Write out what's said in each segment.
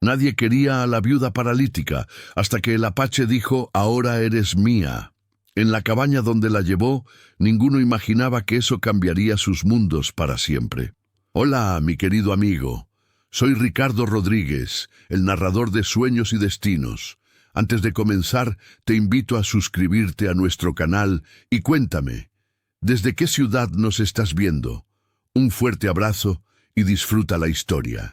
Nadie quería a la viuda paralítica, hasta que el apache dijo: «Ahora eres mía». En la cabaña donde la llevó, ninguno imaginaba que eso cambiaría sus mundos para siempre. Hola, mi querido amigo. Soy Ricardo Rodríguez, el narrador de Sueños y Destinos. Antes de comenzar, te invito a suscribirte a nuestro canal y cuéntame, ¿desde qué ciudad nos estás viendo? Un fuerte abrazo y disfruta la historia.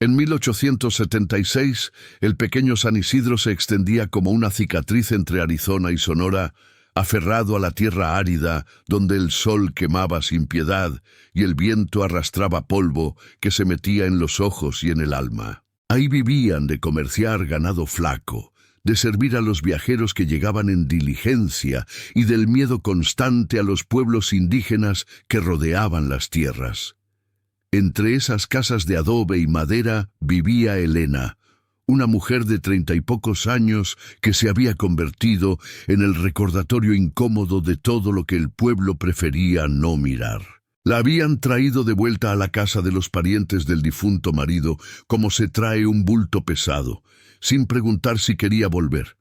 En 1876, el pequeño San Isidro se extendía como una cicatriz entre Arizona y Sonora, aferrado a la tierra árida donde el sol quemaba sin piedad y el viento arrastraba polvo que se metía en los ojos y en el alma. Ahí vivían de comerciar ganado flaco, de servir a los viajeros que llegaban en diligencia y del miedo constante a los pueblos indígenas que rodeaban las tierras. Entre esas casas de adobe y madera vivía Elena, una mujer de 30 y pocos años que se había convertido en el recordatorio incómodo de todo lo que el pueblo prefería no mirar. La habían traído de vuelta a la casa de los parientes del difunto marido como se trae un bulto pesado, sin preguntar si quería volver.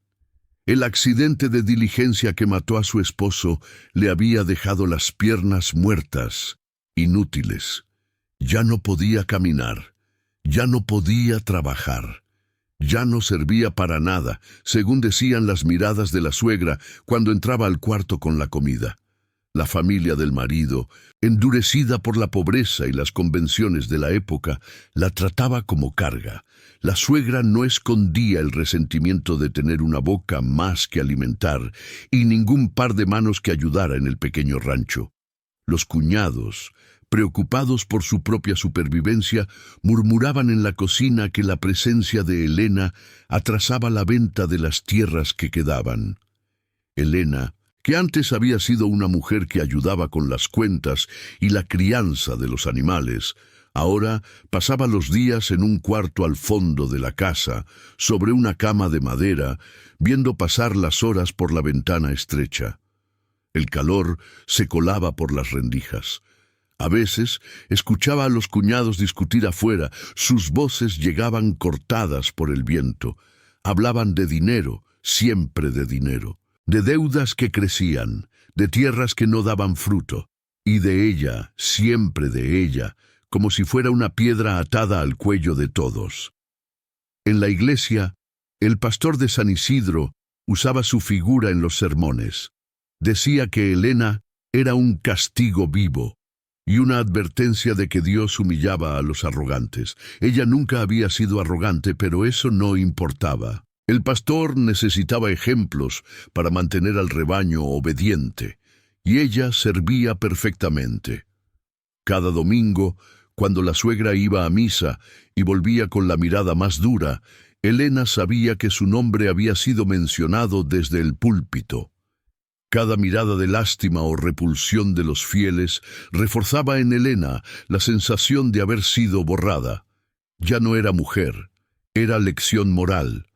El accidente de diligencia que mató a su esposo le había dejado las piernas muertas, inútiles. Ya no podía caminar, ya no podía trabajar, ya no servía para nada, según decían las miradas de la suegra cuando entraba al cuarto con la comida. La familia del marido, endurecida por la pobreza y las convenciones de la época, la trataba como carga. La suegra no escondía el resentimiento de tener una boca más que alimentar y ningún par de manos que ayudara en el pequeño rancho. Los cuñados, preocupados por su propia supervivencia, murmuraban en la cocina que la presencia de Elena atrasaba la venta de las tierras que quedaban. Elena, que antes había sido una mujer que ayudaba con las cuentas y la crianza de los animales, ahora pasaba los días en un cuarto al fondo de la casa, sobre una cama de madera, viendo pasar las horas por la ventana estrecha. El calor se colaba por las rendijas. A veces escuchaba a los cuñados discutir afuera, sus voces llegaban cortadas por el viento. Hablaban de dinero, siempre de dinero, de deudas que crecían, de tierras que no daban fruto, y de ella, siempre de ella, como si fuera una piedra atada al cuello de todos. En la iglesia, el pastor de San Isidro usaba su figura en los sermones. Decía que Elena era un castigo vivo y una advertencia de que Dios humillaba a los arrogantes. Ella nunca había sido arrogante, pero eso no importaba. El pastor necesitaba ejemplos para mantener al rebaño obediente, y ella servía perfectamente. Cada domingo, cuando la suegra iba a misa y volvía con la mirada más dura, Elena sabía que su nombre había sido mencionado desde el púlpito. Cada mirada de lástima o repulsión de los fieles reforzaba en Elena la sensación de haber sido borrada. Ya no era mujer, era lección moral,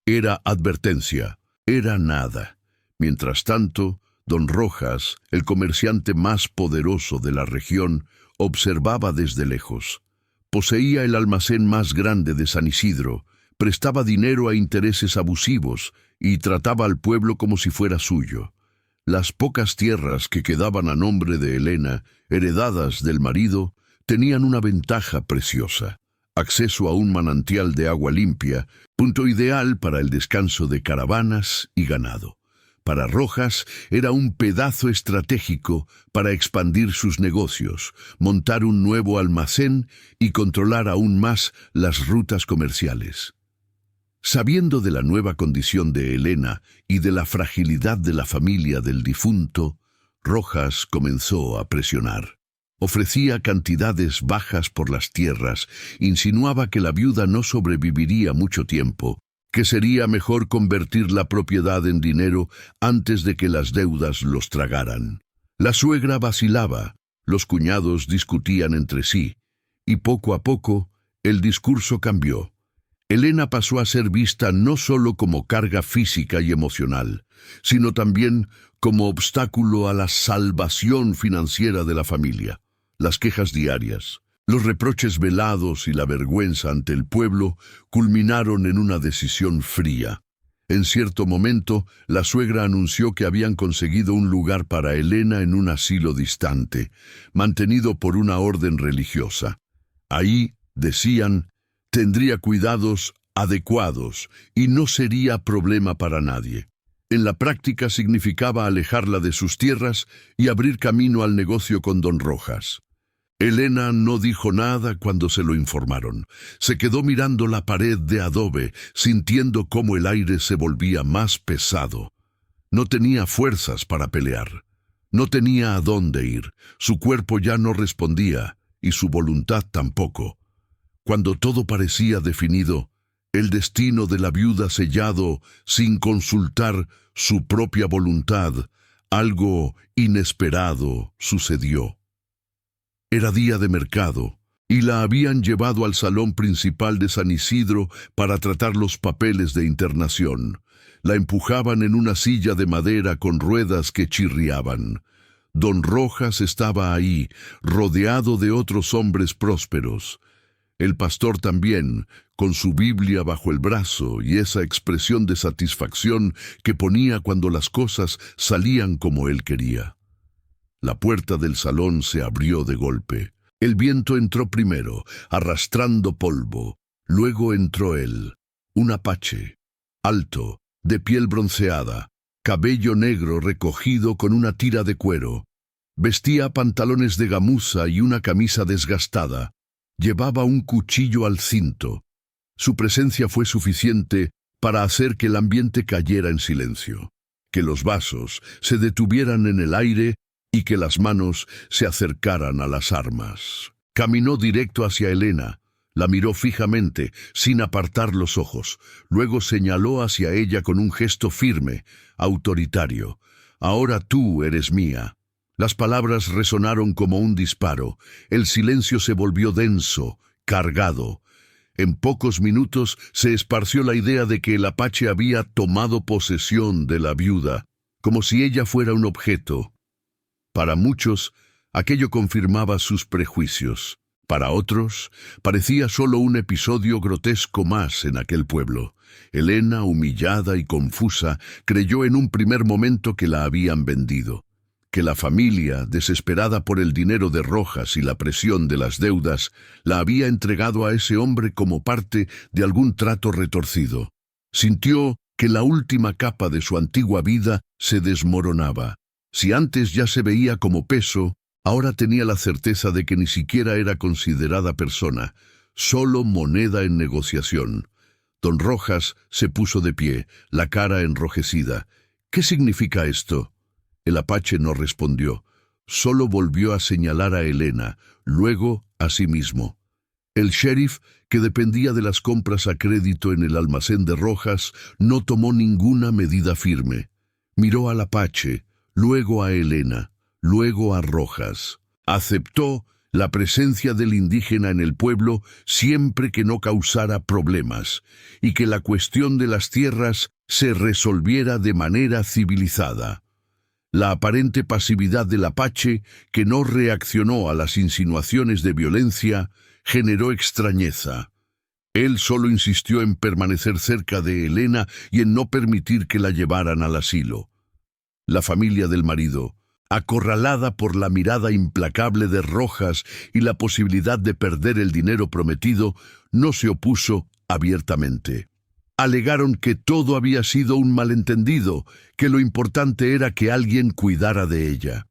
era advertencia, era nada. Mientras tanto, don Rojas, el comerciante más poderoso de la región, observaba desde lejos. Poseía el almacén más grande de San Isidro, prestaba dinero a intereses abusivos y trataba al pueblo como si fuera suyo. Las pocas tierras que quedaban a nombre de Elena, heredadas del marido, tenían una ventaja preciosa: acceso a un manantial de agua limpia, punto ideal para el descanso de caravanas y ganado. Para Rojas era un pedazo estratégico para expandir sus negocios, montar un nuevo almacén y controlar aún más las rutas comerciales. Sabiendo de la nueva condición de Elena y de la fragilidad de la familia del difunto, Rojas comenzó a presionar. Ofrecía cantidades bajas por las tierras, insinuaba que la viuda no sobreviviría mucho tiempo, que sería mejor convertir la propiedad en dinero antes de que las deudas los tragaran. La suegra vacilaba, los cuñados discutían entre sí, y poco a poco el discurso cambió. Elena pasó a ser vista no solo como carga física y emocional, sino también como obstáculo a la salvación financiera de la familia. Las quejas diarias, Los reproches velados y la vergüenza ante el pueblo culminaron en una decisión fría. En cierto momento, la suegra anunció que habían conseguido un lugar para Helena en un asilo distante, mantenido por una orden religiosa. Ahí, decían, tendría cuidados adecuados y no sería problema para nadie. En la práctica significaba alejarla de sus tierras y abrir camino al negocio con don Rojas. Helena no dijo nada cuando se lo informaron. Se quedó mirando la pared de adobe, sintiendo cómo el aire se volvía más pesado. No tenía fuerzas para pelear. No tenía a dónde ir. Su cuerpo ya no respondía, y su voluntad tampoco. Cuando todo parecía definido, el destino de la viuda sellado sin consultar su propia voluntad, algo inesperado sucedió. Era día de mercado, y la habían llevado al salón principal de San Isidro para tratar los papeles de internación. La empujaban en una silla de madera con ruedas que chirriaban. Don Rojas estaba ahí, rodeado de otros hombres prósperos. El pastor también, con su Biblia bajo el brazo y esa expresión de satisfacción que ponía cuando las cosas salían como él quería. La puerta del salón se abrió de golpe. El viento entró primero, arrastrando polvo. Luego entró él, un apache, alto, de piel bronceada, cabello negro recogido con una tira de cuero. Vestía pantalones de gamuza y una camisa desgastada. Llevaba un cuchillo al cinto. Su presencia fue suficiente para hacer que el ambiente cayera en silencio, que los vasos se detuvieran en el aire y que las manos se acercaran a las armas. Caminó directo hacia Helena, la miró fijamente, sin apartar los ojos. Luego señaló hacia ella con un gesto firme, autoritario. «Ahora tú eres mía». Las palabras resonaron como un disparo. El silencio se volvió denso, cargado. En pocos minutos se esparció la idea de que el apache había tomado posesión de la viuda, como si ella fuera un objeto. Para muchos, aquello confirmaba sus prejuicios. Para otros, parecía solo un episodio grotesco más en aquel pueblo. Helena, humillada y confusa, creyó en un primer momento que la habían vendido, que la familia, desesperada por el dinero de Rojas y la presión de las deudas, la había entregado a ese hombre como parte de algún trato retorcido. Sintió que la última capa de su antigua vida se desmoronaba. Si antes ya se veía como peso, ahora tenía la certeza de que ni siquiera era considerada persona, solo moneda en negociación. Don Rojas se puso de pie, la cara enrojecida. «¿Qué significa esto?» El apache no respondió, solo volvió a señalar a Helena, luego a sí mismo. El sheriff, que dependía de las compras a crédito en el almacén de Rojas, no tomó ninguna medida firme. Miró al apache, luego a Helena, luego a Rojas. Aceptó la presencia del indígena en el pueblo siempre que no causara problemas y que la cuestión de las tierras se resolviera de manera civilizada. La aparente pasividad del apache, que no reaccionó a las insinuaciones de violencia, generó extrañeza. Él solo insistió en permanecer cerca de Helena y en no permitir que la llevaran al asilo. La familia del marido, acorralada por la mirada implacable de Rojas y la posibilidad de perder el dinero prometido, no se opuso abiertamente. Alegaron que todo había sido un malentendido, que lo importante era que alguien cuidara de ella.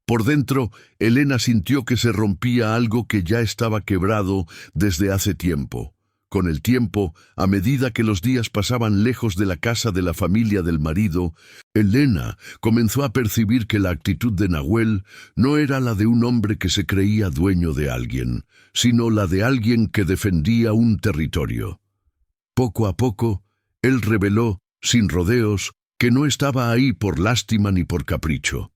Por dentro, Helena sintió que se rompía algo que ya estaba quebrado desde hace tiempo. Con el tiempo, a medida que los días pasaban lejos de la casa de la familia del marido, Helena comenzó a percibir que la actitud de Nahuel no era la de un hombre que se creía dueño de alguien, sino la de alguien que defendía un territorio. Poco a poco, él reveló, sin rodeos, que no estaba ahí por lástima ni por capricho.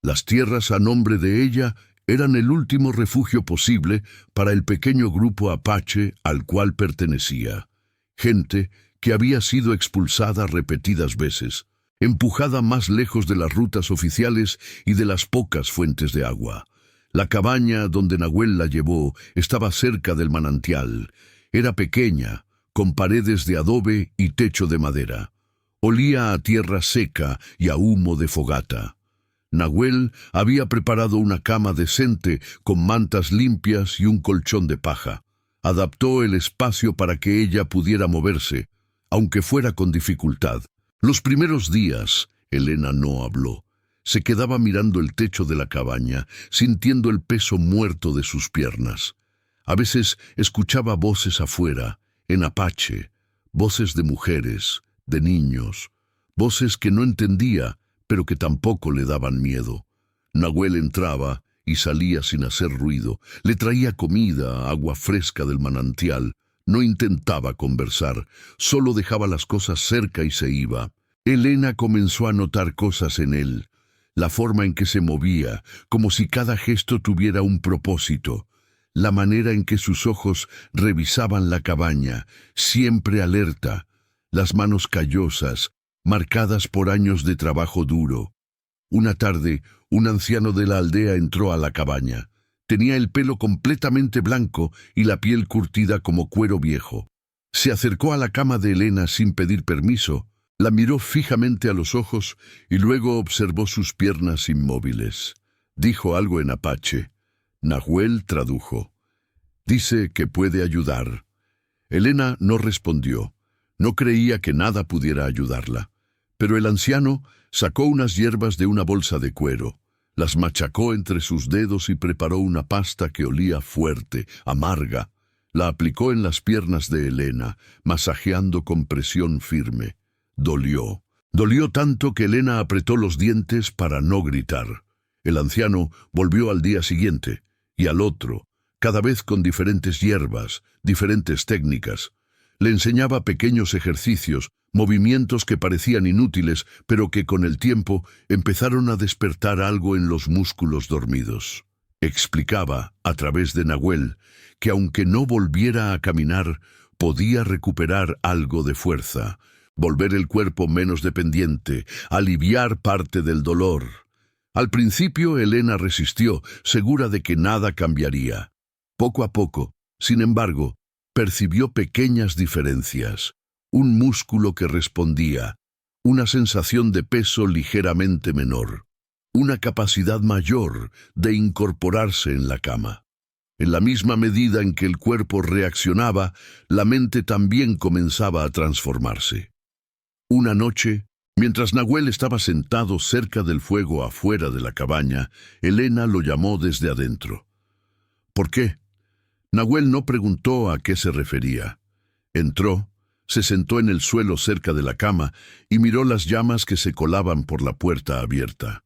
Las tierras a nombre de ella eran el último refugio posible para el pequeño grupo apache al cual pertenecía. Gente que había sido expulsada repetidas veces, empujada más lejos de las rutas oficiales y de las pocas fuentes de agua. La cabaña donde Nahuel la llevó estaba cerca del manantial. Era pequeña, con paredes de adobe y techo de madera. Olía a tierra seca y a humo de fogata. Nahuel había preparado una cama decente con mantas limpias y un colchón de paja. Adaptó el espacio para que ella pudiera moverse, aunque fuera con dificultad. Los primeros días, Elena no habló. Se quedaba mirando el techo de la cabaña, sintiendo el peso muerto de sus piernas. A veces escuchaba voces afuera, en apache, voces de mujeres, de niños, voces que no entendía, pero que tampoco le daban miedo. Nahuel entraba y salía sin hacer ruido. Le traía comida, agua fresca del manantial. No intentaba conversar, solo dejaba las cosas cerca y se iba. Elena comenzó a notar cosas en él, la forma en que se movía, como si cada gesto tuviera un propósito, la manera en que sus ojos revisaban la cabaña, siempre alerta, las manos callosas, marcadas por años de trabajo duro. Una tarde, un anciano de la aldea entró a la cabaña. Tenía el pelo completamente blanco y la piel curtida como cuero viejo. Se acercó a la cama de Elena sin pedir permiso, la miró fijamente a los ojos y luego observó sus piernas inmóviles. Dijo algo en apache. Nahuel tradujo. Dice que puede ayudar. Elena no respondió. No creía que nada pudiera ayudarla. Pero el anciano sacó unas hierbas de una bolsa de cuero. Las machacó entre sus dedos y preparó una pasta que olía fuerte, amarga. La aplicó en las piernas de Elena, masajeando con presión firme. Dolió. Dolió tanto que Elena apretó los dientes para no gritar. El anciano volvió al día siguiente, y al otro, cada vez con diferentes hierbas, diferentes técnicas. Le enseñaba pequeños ejercicios, movimientos que parecían inútiles, pero que con el tiempo empezaron a despertar algo en los músculos dormidos. Explicaba, a través de Nahuel, que aunque no volviera a caminar, podía recuperar algo de fuerza, volver el cuerpo menos dependiente, aliviar parte del dolor. Al principio Elena resistió, segura de que nada cambiaría. Poco a poco, sin embargo, percibió pequeñas diferencias. Un músculo que respondía, una sensación de peso ligeramente menor, una capacidad mayor de incorporarse en la cama. En la misma medida en que el cuerpo reaccionaba, la mente también comenzaba a transformarse. Una noche, mientras Nahuel estaba sentado cerca del fuego afuera de la cabaña, Elena lo llamó desde adentro. ¿Por qué? Nahuel no preguntó a qué se refería. Entró, se sentó en el suelo cerca de la cama y miró las llamas que se colaban por la puerta abierta.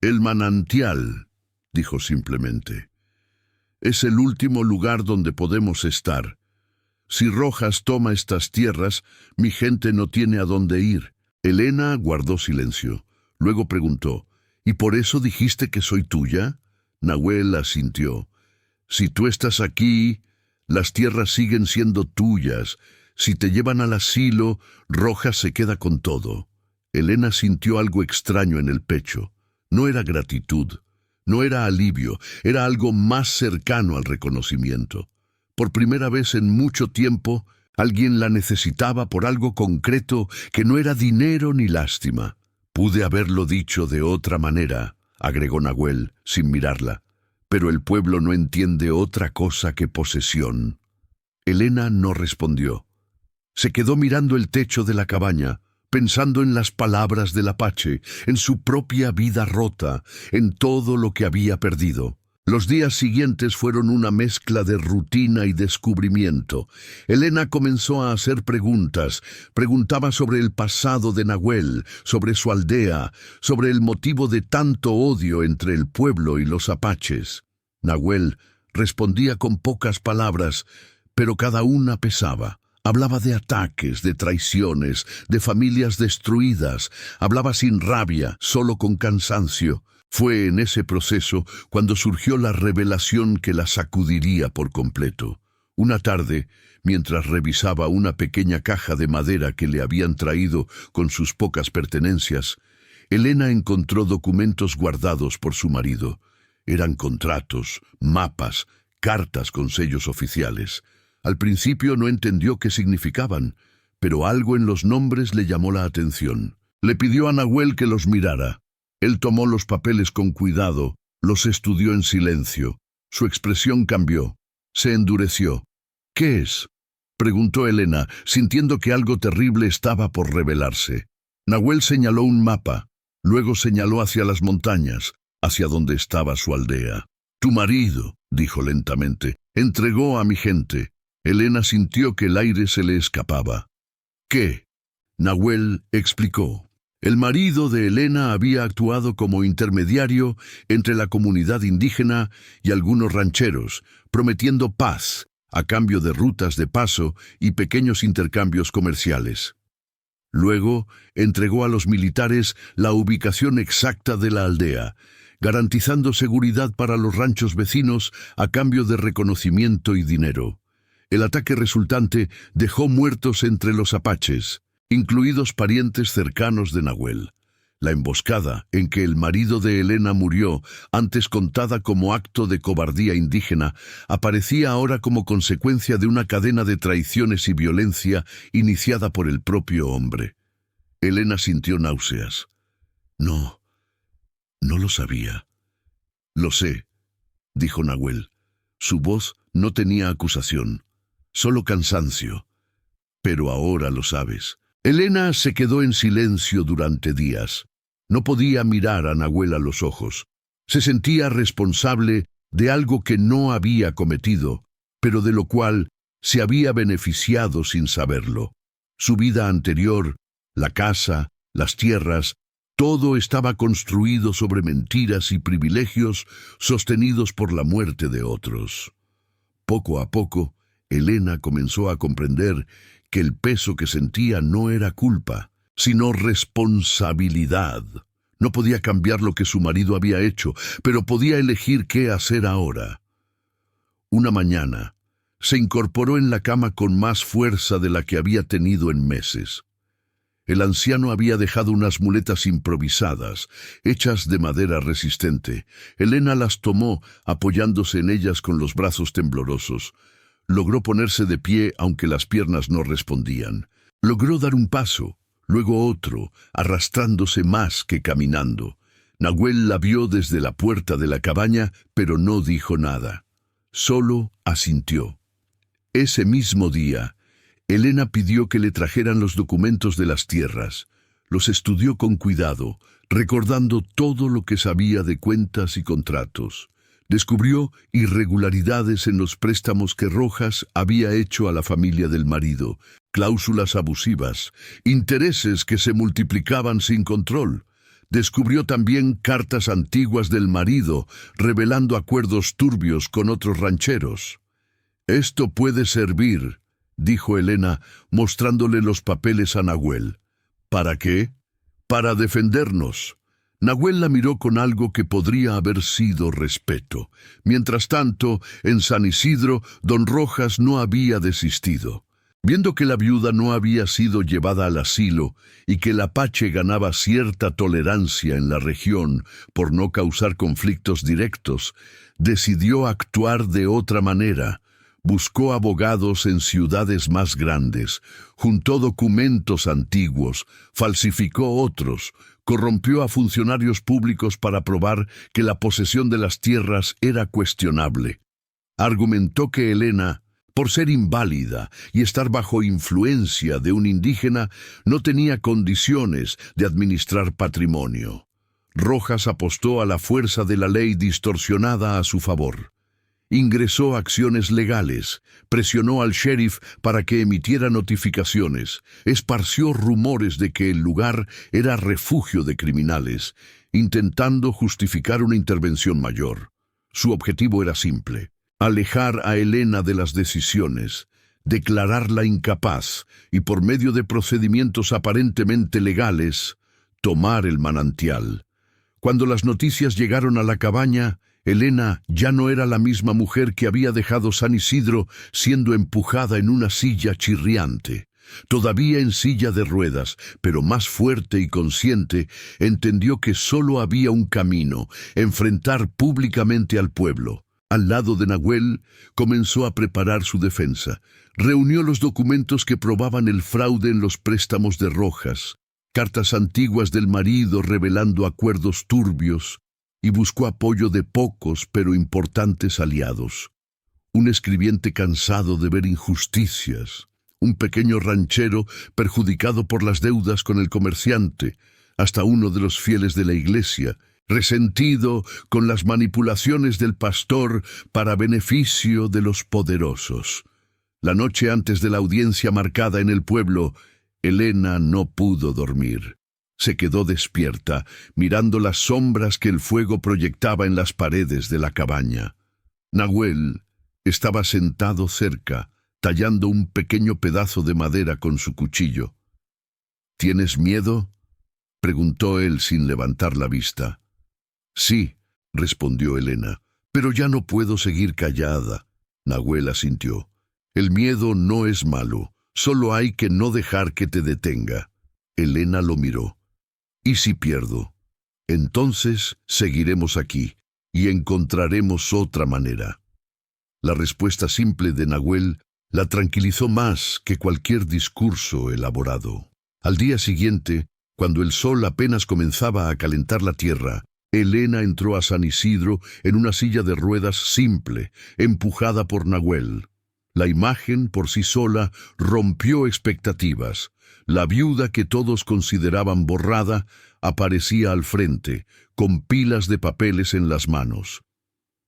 «El manantial», dijo simplemente. «Es el último lugar donde podemos estar. Si Rojas toma estas tierras, mi gente no tiene a dónde ir». Elena guardó silencio. Luego preguntó, «¿Y por eso dijiste que soy tuya?» Nahuel asintió. «Si tú estás aquí, las tierras siguen siendo tuyas. Si te llevan al asilo, Rojas se queda con todo». Elena sintió algo extraño en el pecho. No era gratitud, no era alivio, era algo más cercano al reconocimiento. Por primera vez en mucho tiempo, alguien la necesitaba por algo concreto que no era dinero ni lástima. «Pude haberlo dicho de otra manera», agregó Nahuel, sin mirarla. «Pero el pueblo no entiende otra cosa que posesión». Elena no respondió. Se quedó mirando el techo de la cabaña, pensando en las palabras del apache, en su propia vida rota, en todo lo que había perdido. Los días siguientes fueron una mezcla de rutina y descubrimiento. Elena comenzó a hacer preguntas. Preguntaba sobre el pasado de Nahuel, sobre su aldea, sobre el motivo de tanto odio entre el pueblo y los apaches. Nahuel respondía con pocas palabras, pero cada una pesaba. Hablaba de ataques, de traiciones, de familias destruidas. Hablaba sin rabia, solo con cansancio. Fue en ese proceso cuando surgió la revelación que la sacudiría por completo. Una tarde, mientras revisaba una pequeña caja de madera que le habían traído con sus pocas pertenencias, Elena encontró documentos guardados por su marido. Eran contratos, mapas, cartas con sellos oficiales. Al principio no entendió qué significaban, pero algo en los nombres le llamó la atención. Le pidió a Nahuel que los mirara. Él tomó los papeles con cuidado, los estudió en silencio. Su expresión cambió, se endureció. «¿Qué es?», preguntó Elena, sintiendo que algo terrible estaba por revelarse. Nahuel señaló un mapa, luego señaló hacia las montañas, hacia donde estaba su aldea. «Tu marido», dijo lentamente, «entregó a mi gente». Elena sintió que el aire se le escapaba. «¿Qué?», Nahuel explicó. El marido de Elena había actuado como intermediario entre la comunidad indígena y algunos rancheros, prometiendo paz a cambio de rutas de paso y pequeños intercambios comerciales. Luego entregó a los militares la ubicación exacta de la aldea, garantizando seguridad para los ranchos vecinos a cambio de reconocimiento y dinero. El ataque resultante dejó muertos entre los apaches, incluidos parientes cercanos de Nahuel. La emboscada en que el marido de Elena murió, antes contada como acto de cobardía indígena, aparecía ahora como consecuencia de una cadena de traiciones y violencia iniciada por el propio hombre. Elena sintió náuseas. No lo sabía. «Lo sé», dijo Nahuel. Su voz no tenía acusación, solo cansancio. «Pero ahora lo sabes». Elena se quedó en silencio durante días. No podía mirar a Nahuel a los ojos. Se sentía responsable de algo que no había cometido, pero de lo cual se había beneficiado sin saberlo. Su vida anterior, la casa, las tierras, todo estaba construido sobre mentiras y privilegios sostenidos por la muerte de otros. Poco a poco, Elena comenzó a comprender que el peso que sentía no era culpa, sino responsabilidad. No podía cambiar lo que su marido había hecho, pero podía elegir qué hacer ahora. Una mañana, se incorporó en la cama con más fuerza de la que había tenido en meses. El anciano había dejado unas muletas improvisadas, hechas de madera resistente. Elena las tomó, apoyándose en ellas con los brazos temblorosos. Logró ponerse de pie aunque las piernas no respondían. Logró dar un paso, luego otro, arrastrándose más que caminando. Nahuel la vio desde la puerta de la cabaña, pero no dijo nada. Solo asintió. Ese mismo día, Elena pidió que le trajeran los documentos de las tierras. Los estudió con cuidado, recordando todo lo que sabía de cuentas y contratos. Descubrió irregularidades en los préstamos que Rojas había hecho a la familia del marido, cláusulas abusivas, intereses que se multiplicaban sin control. Descubrió también cartas antiguas del marido, revelando acuerdos turbios con otros rancheros. «Esto puede servir», dijo Elena, mostrándole los papeles a Nahuel. «¿Para qué?». «Para defendernos». Nahuel la miró con algo que podría haber sido respeto. Mientras tanto, en San Isidro, don Rojas no había desistido. Viendo que la viuda no había sido llevada al asilo y que el apache ganaba cierta tolerancia en la región por no causar conflictos directos, decidió actuar de otra manera. Buscó abogados en ciudades más grandes, juntó documentos antiguos, falsificó otros, corrompió a funcionarios públicos para probar que la posesión de las tierras era cuestionable. Argumentó que Elena, por ser inválida y estar bajo influencia de un indígena, no tenía condiciones de administrar patrimonio. Rojas apostó a la fuerza de la ley distorsionada a su favor. Ingresó acciones legales, presionó al sheriff para que emitiera notificaciones, esparció rumores de que el lugar era refugio de criminales, intentando justificar una intervención mayor. Su objetivo era simple: alejar a Elena de las decisiones, declararla incapaz y, por medio de procedimientos aparentemente legales, tomar el manantial. Cuando las noticias llegaron a la cabaña, Elena ya no era la misma mujer que había dejado San Isidro siendo empujada en una silla chirriante. Todavía en silla de ruedas, pero más fuerte y consciente, entendió que solo había un camino: enfrentar públicamente al pueblo. Al lado de Nahuel, comenzó a preparar su defensa. Reunió los documentos que probaban el fraude en los préstamos de Rojas, cartas antiguas del marido revelando acuerdos turbios, y buscó apoyo de pocos pero importantes aliados. Un escribiente cansado de ver injusticias, un pequeño ranchero perjudicado por las deudas con el comerciante, hasta uno de los fieles de la iglesia, resentido con las manipulaciones del pastor para beneficio de los poderosos. La noche antes de la audiencia marcada en el pueblo, Elena no pudo dormir. Se quedó despierta, mirando las sombras que el fuego proyectaba en las paredes de la cabaña. Nahuel estaba sentado cerca, tallando un pequeño pedazo de madera con su cuchillo. ¿Tienes miedo?, preguntó él sin levantar la vista. Sí, respondió Elena, pero ya no puedo seguir callada. Nahuel asintió. El miedo no es malo, solo hay que no dejar que te detenga. Elena lo miró. ¿Y si pierdo? Entonces seguiremos aquí y encontraremos otra manera. La respuesta simple de Nahuel la tranquilizó más que cualquier discurso elaborado. Al día siguiente, cuando el sol apenas comenzaba a calentar la tierra, Elena entró a San Isidro en una silla de ruedas simple, empujada por Nahuel. La imagen por sí sola rompió expectativas. La viuda que todos consideraban borrada aparecía al frente, con pilas de papeles en las manos.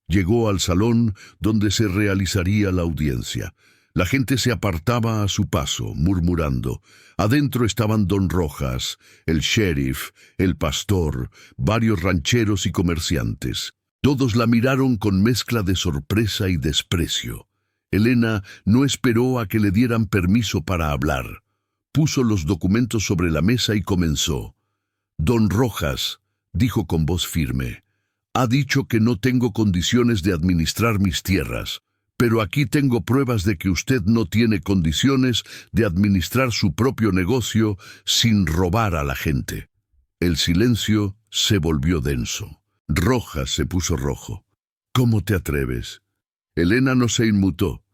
Llegó al salón donde se realizaría la audiencia. La gente se apartaba a su paso, murmurando. Adentro estaban don Rojas, el sheriff, el pastor, varios rancheros y comerciantes. Todos la miraron con mezcla de sorpresa y desprecio. Elena no esperó a que le dieran permiso para hablar. Puso los documentos sobre la mesa y comenzó. Don Rojas, dijo con voz firme, ha dicho que no tengo condiciones de administrar mis tierras. Pero aquí tengo pruebas de que usted no tiene condiciones de administrar su propio negocio sin robar a la gente. El silencio se volvió denso. Rojas se puso rojo. ¿Cómo te atreves? Elena no se inmutó.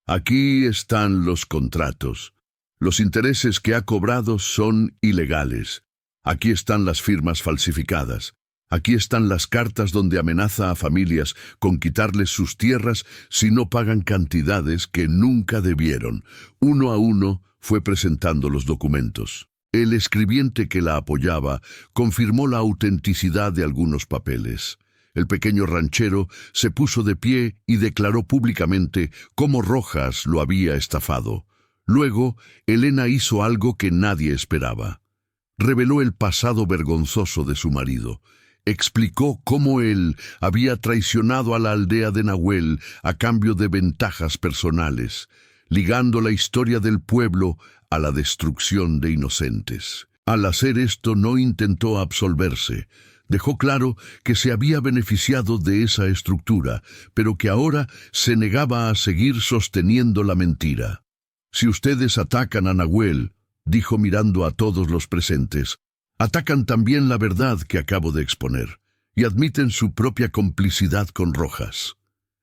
Aquí están los contratos. Los intereses que ha cobrado son ilegales. Aquí están las firmas falsificadas. Aquí están las cartas donde amenaza a familias con quitarles sus tierras si no pagan cantidades que nunca debieron. Uno a uno fue presentando los documentos. El escribiente que la apoyaba confirmó la autenticidad de algunos papeles. El pequeño ranchero se puso de pie y declaró públicamente cómo Rojas lo había estafado. Luego, Elena hizo algo que nadie esperaba. Reveló el pasado vergonzoso de su marido. Explicó cómo él había traicionado a la aldea de Nahuel a cambio de ventajas personales, ligando la historia del pueblo a la destrucción de inocentes. Al hacer esto no intentó absolverse. Dejó claro que se había beneficiado de esa estructura, pero que ahora se negaba a seguir sosteniendo la mentira. Si ustedes atacan a Nahuel, dijo mirando a todos los presentes, atacan también la verdad que acabo de exponer, y admiten su propia complicidad con Rojas.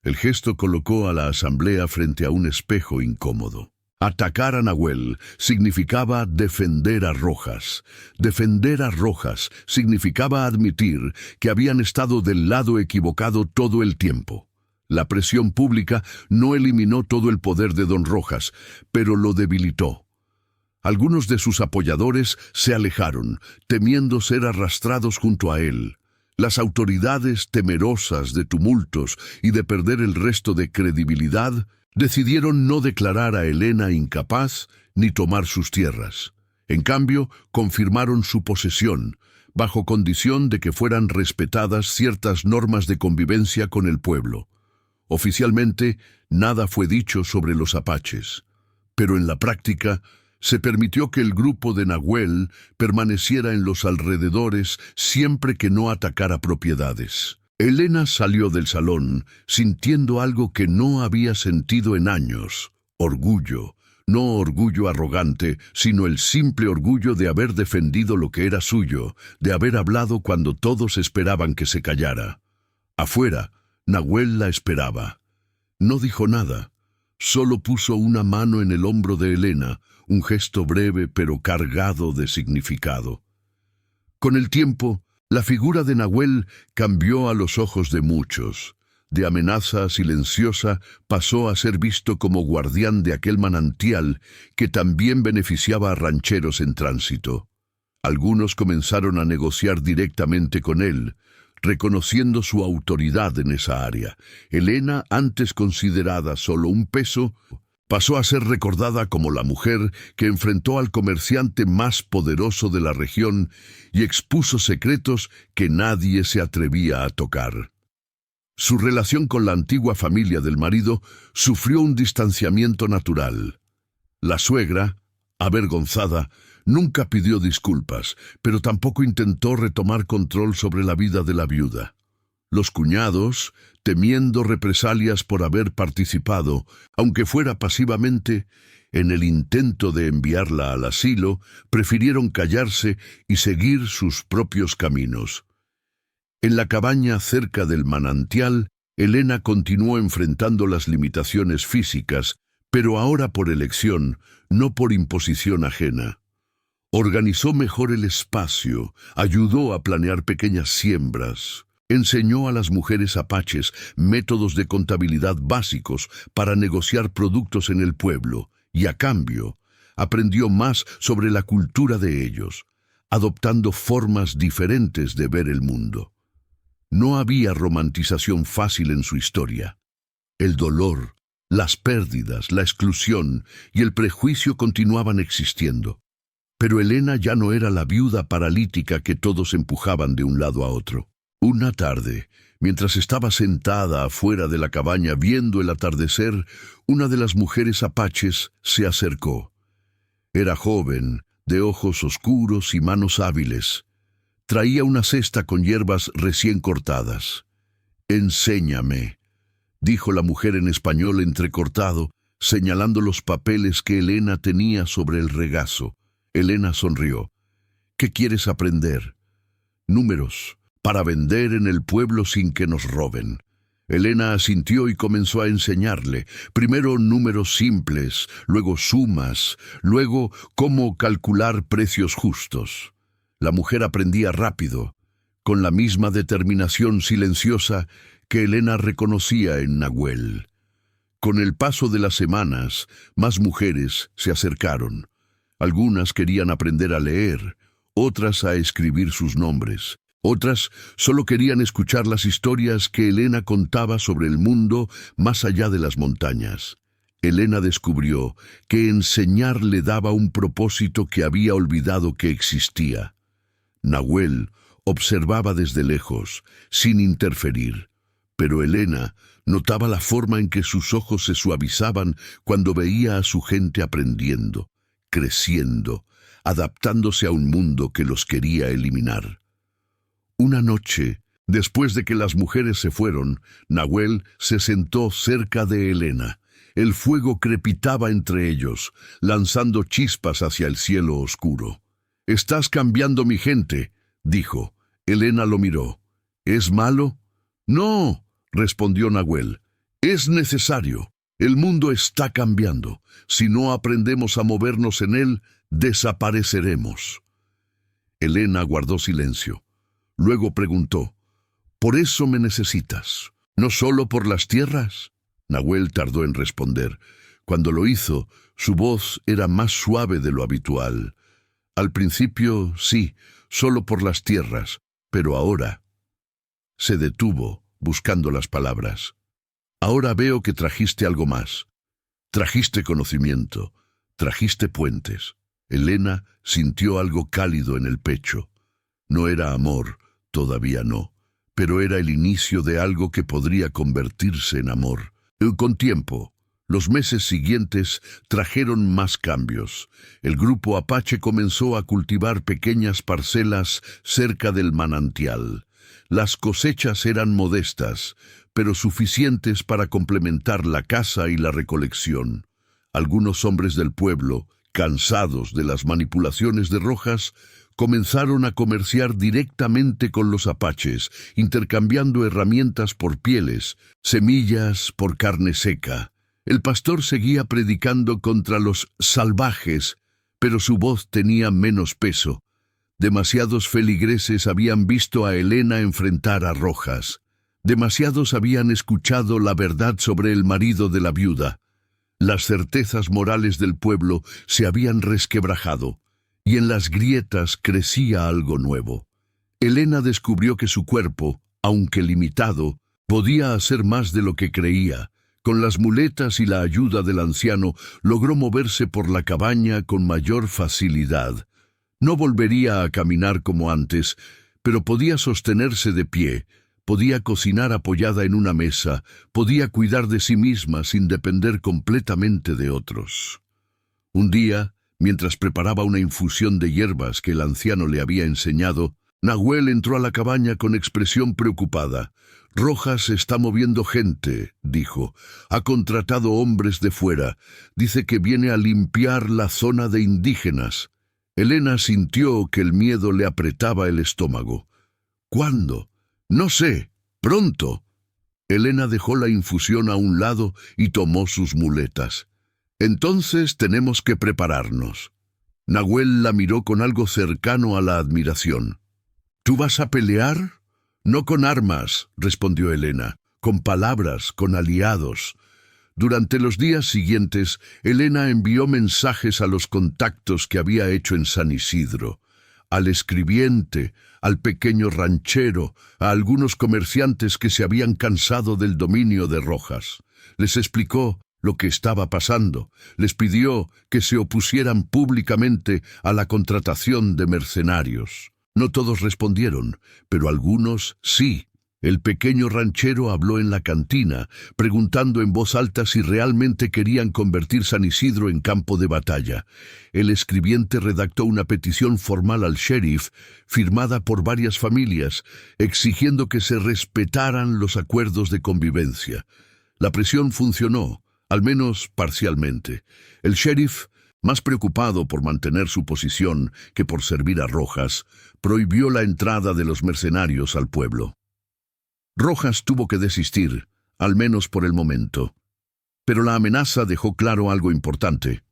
El gesto colocó a la asamblea frente a un espejo incómodo. Atacar a Nahuel significaba defender a Rojas. Defender a Rojas significaba admitir que habían estado del lado equivocado todo el tiempo. La presión pública no eliminó todo el poder de don Rojas, pero lo debilitó. Algunos de sus apoyadores se alejaron, temiendo ser arrastrados junto a él. Las autoridades, temerosas de tumultos y de perder el resto de credibilidad, decidieron no declarar a Elena incapaz ni tomar sus tierras. En cambio, confirmaron su posesión, bajo condición de que fueran respetadas ciertas normas de convivencia con el pueblo. Oficialmente, nada fue dicho sobre los apaches, pero en la práctica, se permitió que el grupo de Nahuel permaneciera en los alrededores siempre que no atacara propiedades. Elena salió del salón sintiendo algo que no había sentido en años: orgullo. No orgullo arrogante, sino el simple orgullo de haber defendido lo que era suyo, de haber hablado cuando todos esperaban que se callara. Afuera, Nahuel la esperaba. No dijo nada, solo puso una mano en el hombro de Elena, un gesto breve pero cargado de significado. Con el tiempo, la figura de Nahuel cambió a los ojos de muchos. De amenaza silenciosa pasó a ser visto como guardián de aquel manantial que también beneficiaba a rancheros en tránsito. Algunos comenzaron a negociar directamente con él, reconociendo su autoridad en esa área. Elena, antes considerada solo un peso, pasó a ser recordada como la mujer que enfrentó al comerciante más poderoso de la región y expuso secretos que nadie se atrevía a tocar. Su relación con la antigua familia del marido sufrió un distanciamiento natural. La suegra, avergonzada, nunca pidió disculpas, pero tampoco intentó retomar control sobre la vida de la viuda. Los cuñados, temiendo represalias por haber participado, aunque fuera pasivamente, en el intento de enviarla al asilo, prefirieron callarse y seguir sus propios caminos. En la cabaña cerca del manantial, Elena continuó enfrentando las limitaciones físicas, pero ahora por elección, no por imposición ajena. Organizó mejor el espacio, ayudó a planear pequeñas siembras, enseñó a las mujeres apaches métodos de contabilidad básicos para negociar productos en el pueblo, y a cambio, aprendió más sobre la cultura de ellos, adoptando formas diferentes de ver el mundo. No había romantización fácil en su historia. El dolor, las pérdidas, la exclusión y el prejuicio continuaban existiendo. Pero Elena ya no era la viuda paralítica que todos empujaban de un lado a otro. Una tarde, mientras estaba sentada afuera de la cabaña viendo el atardecer, una de las mujeres apaches se acercó. Era joven, de ojos oscuros y manos hábiles. Traía una cesta con hierbas recién cortadas. «Enséñame», dijo la mujer en español entrecortado, señalando los papeles que Elena tenía sobre el regazo. Elena sonrió. «¿Qué quieres aprender?» «Números, para vender en el pueblo sin que nos roben». Elena asintió y comenzó a enseñarle, primero números simples, luego sumas, luego cómo calcular precios justos. La mujer aprendía rápido, con la misma determinación silenciosa que Elena reconocía en Nahuel. Con el paso de las semanas, más mujeres se acercaron. Algunas querían aprender a leer, otras a escribir sus nombres. Otras solo querían escuchar las historias que Elena contaba sobre el mundo más allá de las montañas. Elena descubrió que enseñar le daba un propósito que había olvidado que existía. Nahuel observaba desde lejos, sin interferir, pero Elena notaba la forma en que sus ojos se suavizaban cuando veía a su gente aprendiendo, creciendo, adaptándose a un mundo que los quería eliminar. Una noche, después de que las mujeres se fueron, Nahuel se sentó cerca de Elena. El fuego crepitaba entre ellos, lanzando chispas hacia el cielo oscuro. «Estás cambiando mi gente», dijo. Elena lo miró. «¿Es malo?» «No», respondió Nahuel. «Es necesario. El mundo está cambiando. Si no aprendemos a movernos en él, desapareceremos». Elena guardó silencio. Luego preguntó, «¿Por eso me necesitas? ¿No solo por las tierras?» Nahuel tardó en responder. Cuando lo hizo, su voz era más suave de lo habitual. «Al principio, sí, solo por las tierras, pero ahora...» Se detuvo, buscando las palabras. «Ahora veo que trajiste algo más. Trajiste conocimiento, trajiste puentes». Elena sintió algo cálido en el pecho. No era amor, todavía no, pero era el inicio de algo que podría convertirse en amor. Con tiempo, los meses siguientes trajeron más cambios. El grupo apache comenzó a cultivar pequeñas parcelas cerca del manantial. Las cosechas eran modestas, pero suficientes para complementar la caza y la recolección. Algunos hombres del pueblo, cansados de las manipulaciones de Rojas, comenzaron a comerciar directamente con los apaches, intercambiando herramientas por pieles, semillas por carne seca. El pastor seguía predicando contra los salvajes, pero su voz tenía menos peso. Demasiados feligreses habían visto a Elena enfrentar a Rojas. Demasiados habían escuchado la verdad sobre el marido de la viuda. Las certezas morales del pueblo se habían resquebrajado, y en las grietas crecía algo nuevo. Elena descubrió que su cuerpo, aunque limitado, podía hacer más de lo que creía. Con las muletas y la ayuda del anciano, logró moverse por la cabaña con mayor facilidad. No volvería a caminar como antes, pero podía sostenerse de pie, podía cocinar apoyada en una mesa, podía cuidar de sí misma sin depender completamente de otros. Un día, mientras preparaba una infusión de hierbas que el anciano le había enseñado, Nahuel entró a la cabaña con expresión preocupada. «Rojas está moviendo gente», dijo. «Ha contratado hombres de fuera. Dice que viene a limpiar la zona de indígenas». Elena sintió que el miedo le apretaba el estómago. «¿Cuándo?» «No sé. Pronto». Elena dejó la infusión a un lado y tomó sus muletas. «Entonces tenemos que prepararnos». Nahuel la miró con algo cercano a la admiración. «¿Tú vas a pelear?» «No con armas», respondió Elena, «con palabras, con aliados». Durante los días siguientes, Elena envió mensajes a los contactos que había hecho en San Isidro, al escribiente, al pequeño ranchero, a algunos comerciantes que se habían cansado del dominio de Rojas. Les explicó lo que estaba pasando, les pidió que se opusieran públicamente a la contratación de mercenarios. No todos respondieron, pero algunos sí. El pequeño ranchero habló en la cantina, preguntando en voz alta si realmente querían convertir San Isidro en campo de batalla. El escribiente redactó una petición formal al sheriff, firmada por varias familias, exigiendo que se respetaran los acuerdos de convivencia. La presión funcionó, al menos parcialmente. El sheriff, más preocupado por mantener su posición que por servir a Rojas, prohibió la entrada de los mercenarios al pueblo. Rojas tuvo que desistir, al menos por el momento. Pero la amenaza dejó claro algo importante.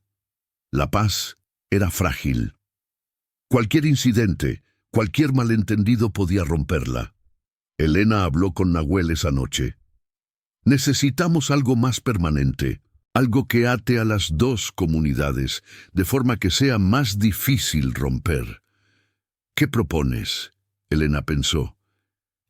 La paz era frágil. Cualquier incidente, cualquier malentendido podía romperla. Elena habló con Nahuel esa noche. «Necesitamos algo más permanente, algo que ate a las dos comunidades, de forma que sea más difícil romper». «¿Qué propones?», Elena pensó.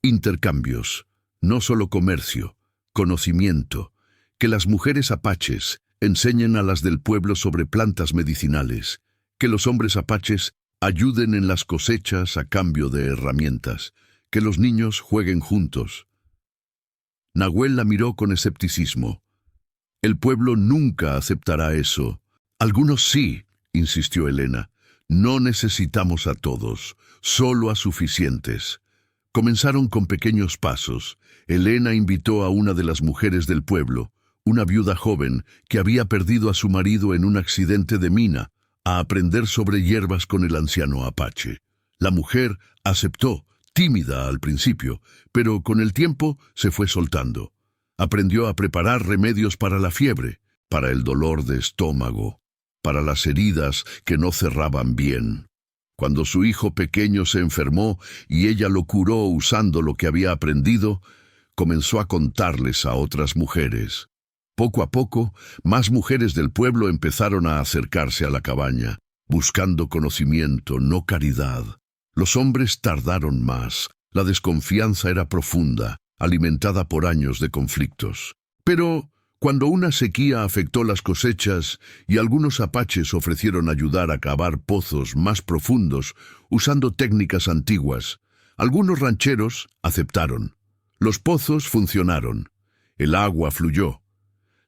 «Intercambios, no solo comercio, conocimiento, que las mujeres apaches enseñen a las del pueblo sobre plantas medicinales, que los hombres apaches ayuden en las cosechas a cambio de herramientas, que los niños jueguen juntos». Nahuel la miró con escepticismo. «El pueblo nunca aceptará eso». «Algunos sí», insistió Elena. «No necesitamos a todos, solo a suficientes». Comenzaron con pequeños pasos. Elena invitó a una de las mujeres del pueblo, una viuda joven que había perdido a su marido en un accidente de mina, a aprender sobre hierbas con el anciano apache. La mujer aceptó, tímida al principio, pero con el tiempo se fue soltando. Aprendió a preparar remedios para la fiebre, para el dolor de estómago, para las heridas que no cerraban bien. Cuando su hijo pequeño se enfermó y ella lo curó usando lo que había aprendido, comenzó a contarles a otras mujeres. Poco a poco, más mujeres del pueblo empezaron a acercarse a la cabaña, buscando conocimiento, no caridad. Los hombres tardaron más. La desconfianza era profunda, alimentada por años de conflictos. Pero cuando una sequía afectó las cosechas y algunos apaches ofrecieron ayudar a cavar pozos más profundos usando técnicas antiguas, algunos rancheros aceptaron. Los pozos funcionaron. El agua fluyó.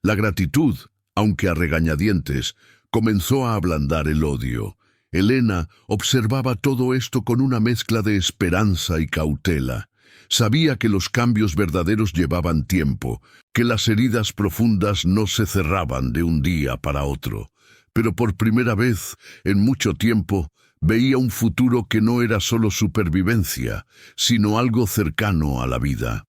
La gratitud, aunque a regañadientes, comenzó a ablandar el odio. Elena observaba todo esto con una mezcla de esperanza y cautela. Sabía que los cambios verdaderos llevaban tiempo, que las heridas profundas no se cerraban de un día para otro. Pero por primera vez en mucho tiempo veía un futuro que no era solo supervivencia, sino algo cercano a la vida.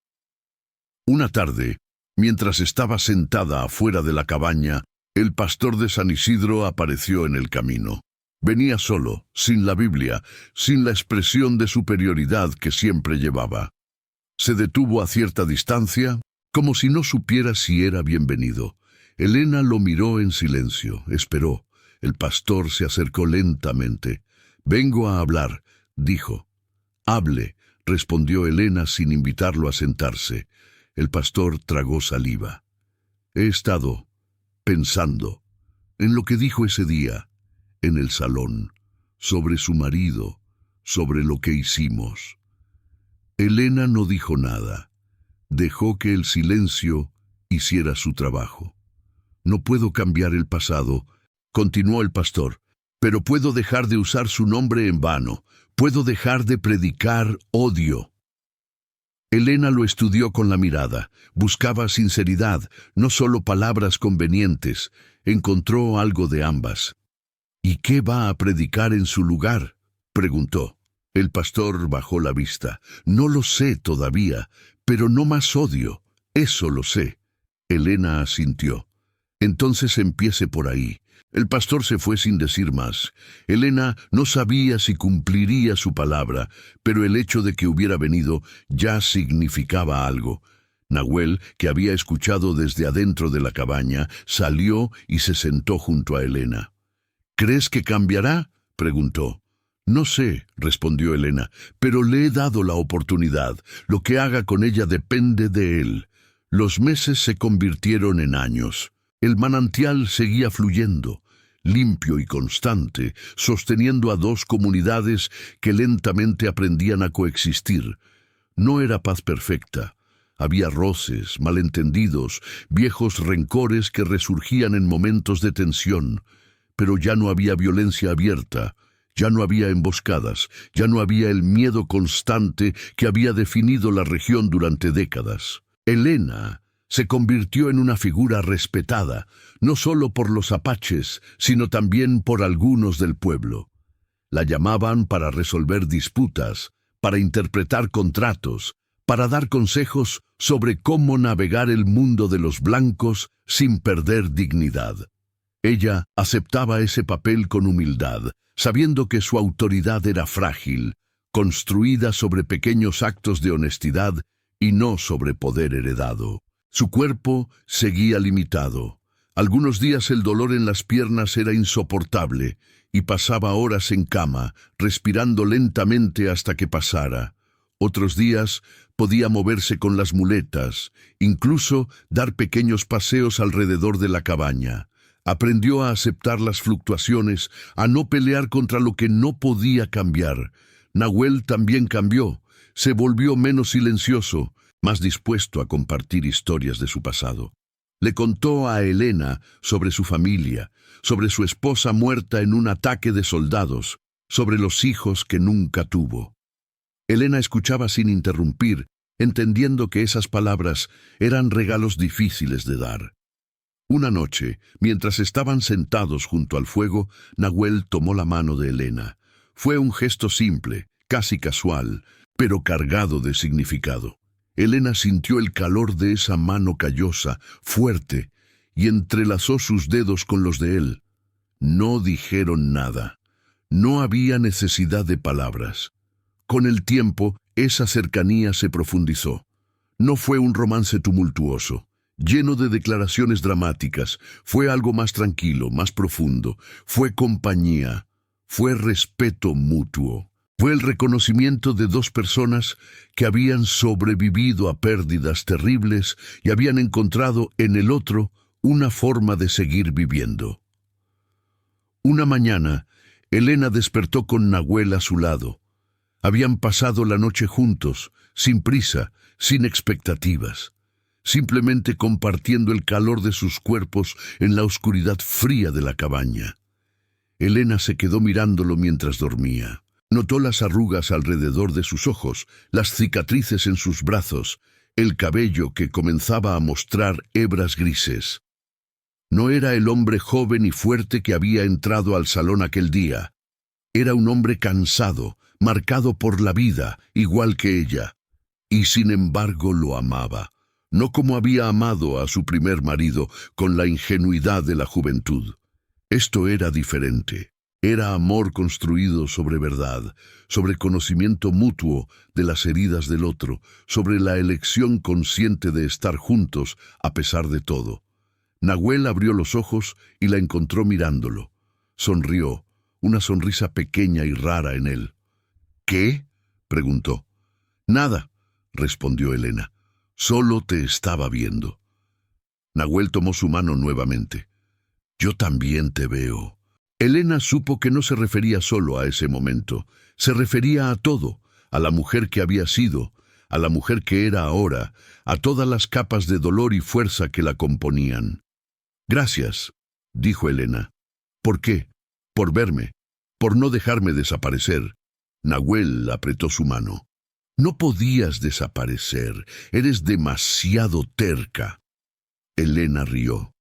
Una tarde, mientras estaba sentada afuera de la cabaña, el pastor de San Isidro apareció en el camino. Venía solo, sin la Biblia, sin la expresión de superioridad que siempre llevaba. Se detuvo a cierta distancia, como si no supiera si era bienvenido. Elena lo miró en silencio, esperó. El pastor se acercó lentamente. «Vengo a hablar», dijo. «Hable», respondió Elena sin invitarlo a sentarse. El pastor tragó saliva. «He estado pensando en lo que dijo ese día, en el salón, sobre su marido, sobre lo que hicimos». Elena no dijo nada. Dejó que el silencio hiciera su trabajo. «No puedo cambiar el pasado», continuó el pastor, «pero puedo dejar de usar su nombre en vano. Puedo dejar de predicar odio». Elena lo estudió con la mirada. Buscaba sinceridad, no solo palabras convenientes. Encontró algo de ambas. «¿Y qué va a predicar en su lugar?», preguntó. El pastor bajó la vista. «No lo sé todavía, pero no más odio. Eso lo sé». Elena asintió. «Entonces empiece por ahí». El pastor se fue sin decir más. Elena no sabía si cumpliría su palabra, pero el hecho de que hubiera venido ya significaba algo. Nahuel, que había escuchado desde adentro de la cabaña, salió y se sentó junto a Elena. «¿Crees que cambiará?», preguntó. «No sé», respondió Elena, «pero le he dado la oportunidad. Lo que haga con ella depende de él». Los meses se convirtieron en años. El manantial seguía fluyendo, limpio y constante, sosteniendo a dos comunidades que lentamente aprendían a coexistir. No era paz perfecta. Había roces, malentendidos, viejos rencores que resurgían en momentos de tensión. Pero ya no había violencia abierta, ya no había emboscadas, ya no había el miedo constante que había definido la región durante décadas. Elena se convirtió en una figura respetada, no solo por los apaches, sino también por algunos del pueblo. La llamaban para resolver disputas, para interpretar contratos, para dar consejos sobre cómo navegar el mundo de los blancos sin perder dignidad. Ella aceptaba ese papel con humildad, sabiendo que su autoridad era frágil, construida sobre pequeños actos de honestidad y no sobre poder heredado. Su cuerpo seguía limitado. Algunos días el dolor en las piernas era insoportable y pasaba horas en cama, respirando lentamente hasta que pasara. Otros días podía moverse con las muletas, incluso dar pequeños paseos alrededor de la cabaña. Aprendió a aceptar las fluctuaciones, a no pelear contra lo que no podía cambiar. Nahuel también cambió, se volvió menos silencioso, más dispuesto a compartir historias de su pasado. Le contó a Elena sobre su familia, sobre su esposa muerta en un ataque de soldados, sobre los hijos que nunca tuvo. Elena escuchaba sin interrumpir, entendiendo que esas palabras eran regalos difíciles de dar. Una noche, mientras estaban sentados junto al fuego, Nahuel tomó la mano de Elena. Fue un gesto simple, casi casual, pero cargado de significado. Elena sintió el calor de esa mano callosa, fuerte, y entrelazó sus dedos con los de él. No dijeron nada. No había necesidad de palabras. Con el tiempo, esa cercanía se profundizó. No fue un romance tumultuoso, lleno de declaraciones dramáticas. Fue algo más tranquilo, más profundo. Fue compañía. Fue respeto mutuo. Fue el reconocimiento de dos personas que habían sobrevivido a pérdidas terribles y habían encontrado en el otro una forma de seguir viviendo. Una mañana, Elena despertó con Nahuel a su lado. Habían pasado la noche juntos, sin prisa, sin expectativas, simplemente compartiendo el calor de sus cuerpos en la oscuridad fría de la cabaña. Elena se quedó mirándolo mientras dormía. Notó las arrugas alrededor de sus ojos, las cicatrices en sus brazos, el cabello que comenzaba a mostrar hebras grises. No era el hombre joven y fuerte que había entrado al salón aquel día. Era un hombre cansado, marcado por la vida, igual que ella. Y sin embargo lo amaba, no como había amado a su primer marido, con la ingenuidad de la juventud. Esto era diferente. Era amor construido sobre verdad, sobre conocimiento mutuo de las heridas del otro, sobre la elección consciente de estar juntos a pesar de todo. Nahuel abrió los ojos y la encontró mirándolo. Sonrió, una sonrisa pequeña y rara en él. ¿Qué?, preguntó. Nada, respondió Elena. Solo te estaba viendo. Nahuel tomó su mano nuevamente. Yo también te veo. Elena supo que no se refería solo a ese momento. Se refería a todo, a la mujer que había sido, a la mujer que era ahora, a todas las capas de dolor y fuerza que la componían. Gracias, dijo Elena. ¿Por qué? Por verme, por no dejarme desaparecer. Nahuel apretó su mano. No podías desaparecer, eres demasiado terca. Elena rió.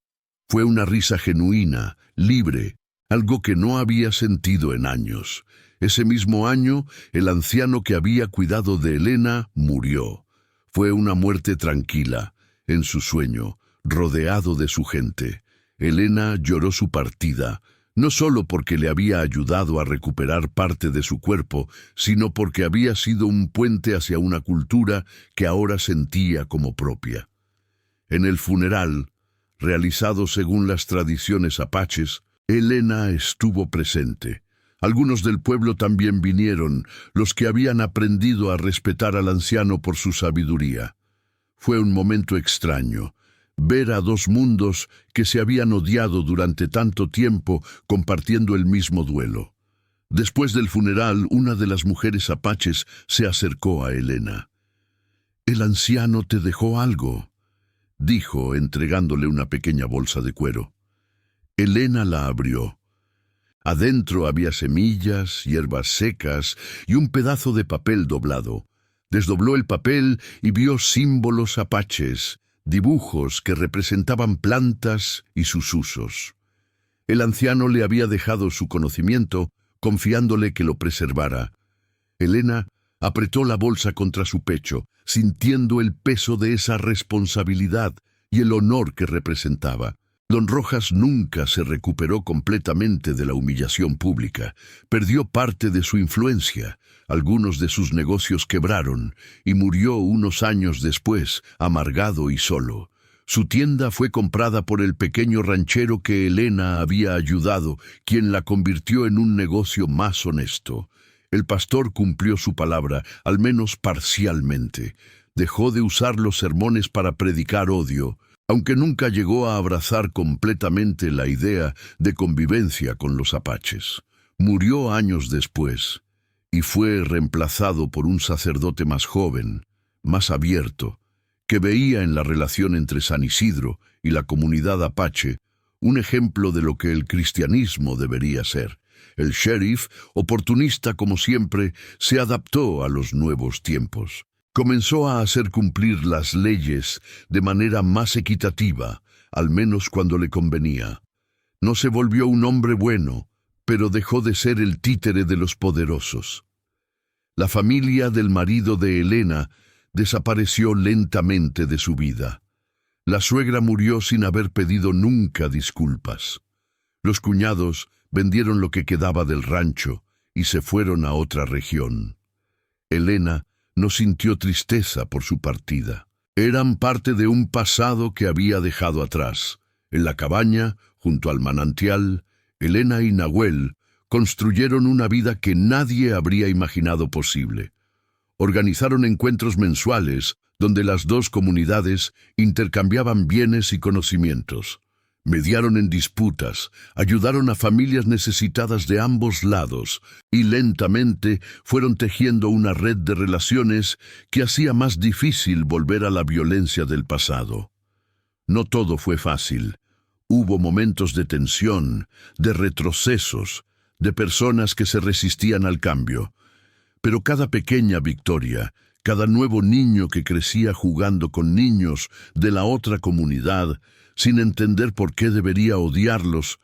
Fue una risa genuina, libre, algo que no había sentido en años. Ese mismo año, el anciano que había cuidado de Elena murió. Fue una muerte tranquila, en su sueño, rodeado de su gente. Elena lloró su partida, no solo porque le había ayudado a recuperar parte de su cuerpo, sino porque había sido un puente hacia una cultura que ahora sentía como propia. En el funeral, realizado según las tradiciones apaches, Elena estuvo presente. Algunos del pueblo también vinieron, los que habían aprendido a respetar al anciano por su sabiduría. Fue un momento extraño, ver a dos mundos que se habían odiado durante tanto tiempo compartiendo el mismo duelo. Después del funeral, una de las mujeres apaches se acercó a Elena. «El anciano te dejó algo», dijo, entregándole una pequeña bolsa de cuero. Elena la abrió. Adentro había semillas, hierbas secas y un pedazo de papel doblado. Desdobló el papel y vio símbolos apaches, dibujos que representaban plantas y sus usos. El anciano le había dejado su conocimiento, confiándole que lo preservara. Elena apretó la bolsa contra su pecho, sintiendo el peso de esa responsabilidad y el honor que representaba. Don Rojas nunca se recuperó completamente de la humillación pública. Perdió parte de su influencia, algunos de sus negocios quebraron y murió unos años después, amargado y solo. Su tienda fue comprada por el pequeño ranchero que Elena había ayudado, quien la convirtió en un negocio más honesto. El pastor cumplió su palabra, al menos parcialmente. Dejó de usar los sermones para predicar odio, aunque nunca llegó a abrazar completamente la idea de convivencia con los apaches. Murió años después y fue reemplazado por un sacerdote más joven, más abierto, que veía en la relación entre San Isidro y la comunidad apache un ejemplo de lo que el cristianismo debería ser. El sheriff, oportunista como siempre, se adaptó a los nuevos tiempos. Comenzó a hacer cumplir las leyes de manera más equitativa, al menos cuando le convenía. No se volvió un hombre bueno, pero dejó de ser el títere de los poderosos. La familia del marido de Elena desapareció lentamente de su vida. La suegra murió sin haber pedido nunca disculpas. Los cuñados vendieron lo que quedaba del rancho y se fueron a otra región. Elena no sintió tristeza por su partida. Eran parte de un pasado que había dejado atrás. En la cabaña, junto al manantial, Elena y Nahuel construyeron una vida que nadie habría imaginado posible. Organizaron encuentros mensuales donde las dos comunidades intercambiaban bienes y conocimientos. Mediaron en disputas, ayudaron a familias necesitadas de ambos lados y lentamente fueron tejiendo una red de relaciones que hacía más difícil volver a la violencia del pasado. No todo fue fácil. Hubo momentos de tensión, de retrocesos, de personas que se resistían al cambio. Pero cada pequeña victoria, cada nuevo niño que crecía jugando con niños de la otra comunidad, sin entender por qué debería odiarlos,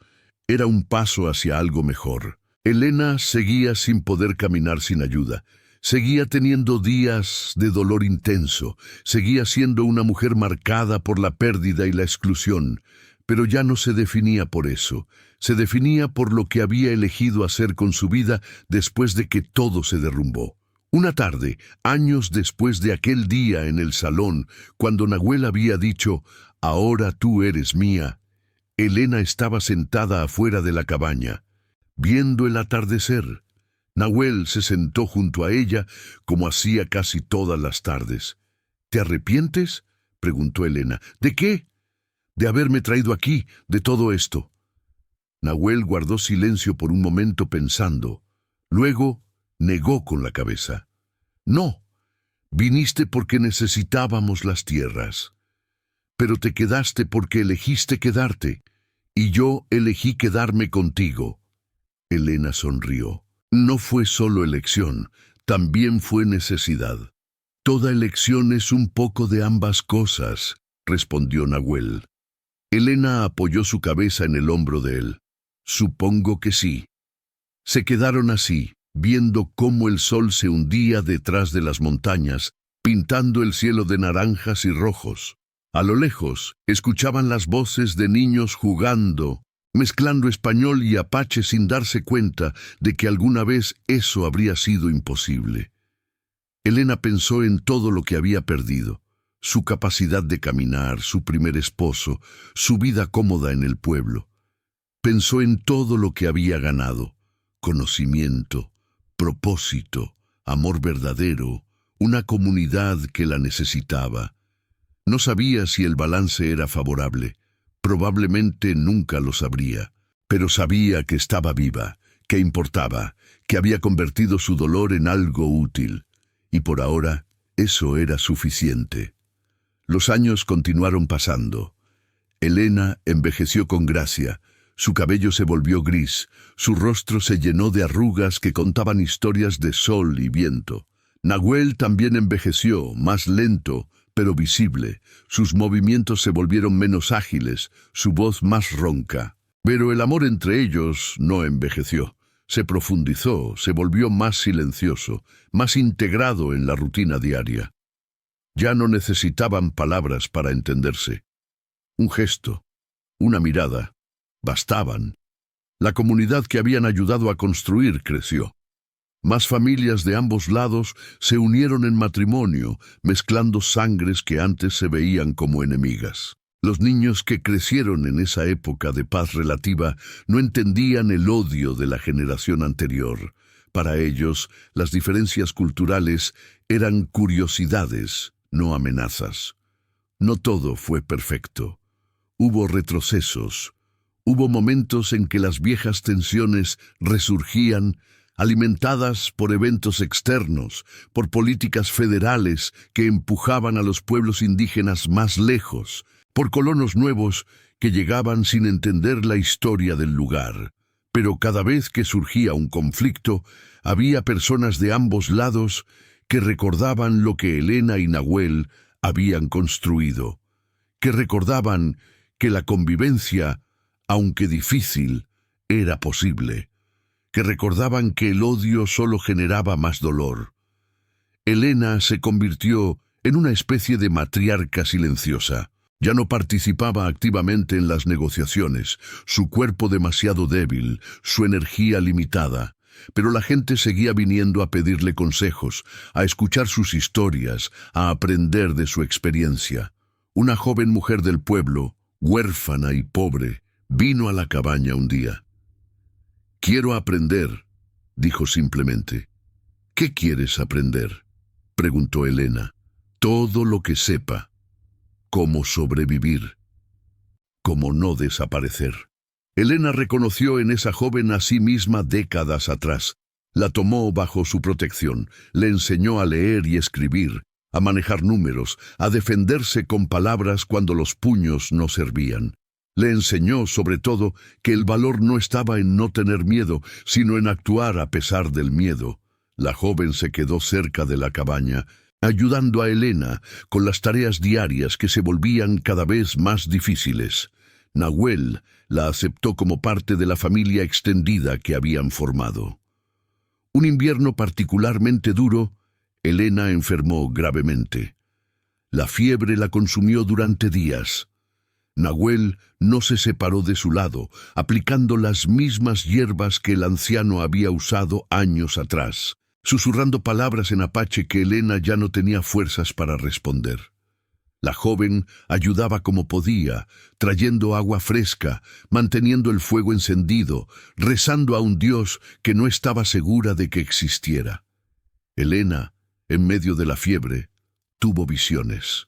era un paso hacia algo mejor. Elena seguía sin poder caminar sin ayuda. Seguía teniendo días de dolor intenso. Seguía siendo una mujer marcada por la pérdida y la exclusión. Pero ya no se definía por eso. Se definía por lo que había elegido hacer con su vida después de que todo se derrumbó. Una tarde, años después de aquel día en el salón, cuando Nahuel había dicho, «Ahora tú eres mía», Elena estaba sentada afuera de la cabaña, viendo el atardecer. Nahuel se sentó junto a ella, como hacía casi todas las tardes. «¿Te arrepientes?», preguntó Elena. «¿De qué?». «De haberme traído aquí, de todo esto». Nahuel guardó silencio por un momento pensando. Luego negó con la cabeza. «No, viniste porque necesitábamos las tierras. Pero te quedaste porque elegiste quedarte, y yo elegí quedarme contigo». Elena sonrió. «No fue solo elección, también fue necesidad». «Toda elección es un poco de ambas cosas», respondió Nahuel. Elena apoyó su cabeza en el hombro de él. «Supongo que sí». Se quedaron así, viendo cómo el sol se hundía detrás de las montañas, pintando el cielo de naranjas y rojos. A lo lejos, escuchaban las voces de niños jugando, mezclando español y apache sin darse cuenta de que alguna vez eso habría sido imposible. Elena pensó en todo lo que había perdido, su capacidad de caminar, su primer esposo, su vida cómoda en el pueblo. Pensó en todo lo que había ganado: conocimiento, propósito, amor verdadero, una comunidad que la necesitaba. No sabía si el balance era favorable. Probablemente nunca lo sabría, pero sabía que estaba viva, que importaba, que había convertido su dolor en algo útil, y por ahora eso era suficiente. Los años continuaron pasando. Elena envejeció con gracia, su cabello se volvió gris, su rostro se llenó de arrugas que contaban historias de sol y viento. Nahuel también envejeció, más lento, pero visible. Sus movimientos se volvieron menos ágiles, su voz más ronca. Pero el amor entre ellos no envejeció. Se profundizó, se volvió más silencioso, más integrado en la rutina diaria. Ya no necesitaban palabras para entenderse. Un gesto, una mirada, bastaban. La comunidad que habían ayudado a construir creció. Más familias de ambos lados se unieron en matrimonio, mezclando sangres que antes se veían como enemigas. Los niños que crecieron en esa época de paz relativa no entendían el odio de la generación anterior. Para ellos, las diferencias culturales eran curiosidades, no amenazas. No todo fue perfecto. Hubo retrocesos. Hubo momentos en que las viejas tensiones resurgían, alimentadas por eventos externos, por políticas federales que empujaban a los pueblos indígenas más lejos, por colonos nuevos que llegaban sin entender la historia del lugar. Pero cada vez que surgía un conflicto, había personas de ambos lados que recordaban lo que Elena y Nahuel habían construido, que recordaban que la convivencia, aunque difícil, era posible, que recordaban que el odio solo generaba más dolor. Elena se convirtió en una especie de matriarca silenciosa. Ya no participaba activamente en las negociaciones, su cuerpo demasiado débil, su energía limitada, pero la gente seguía viniendo a pedirle consejos, a escuchar sus historias, a aprender de su experiencia. Una joven mujer del pueblo, huérfana y pobre, vino a la cabaña un día. «Quiero aprender», dijo simplemente. «¿Qué quieres aprender?», preguntó Elena. «Todo lo que sepa. Cómo sobrevivir. Cómo no desaparecer». Elena reconoció en esa joven a sí misma décadas atrás. La tomó bajo su protección, le enseñó a leer y escribir, a manejar números, a defenderse con palabras cuando los puños no servían. Le enseñó, sobre todo, que el valor no estaba en no tener miedo, sino en actuar a pesar del miedo. La joven se quedó cerca de la cabaña, ayudando a Elena con las tareas diarias que se volvían cada vez más difíciles. Nahuel la aceptó como parte de la familia extendida que habían formado. Un invierno particularmente duro, Elena enfermó gravemente. La fiebre la consumió durante días. Nahuel no se separó de su lado, aplicando las mismas hierbas que el anciano había usado años atrás, susurrando palabras en apache que Elena ya no tenía fuerzas para responder. La joven ayudaba como podía, trayendo agua fresca, manteniendo el fuego encendido, rezando a un Dios que no estaba segura de que existiera. Elena, en medio de la fiebre, tuvo visiones.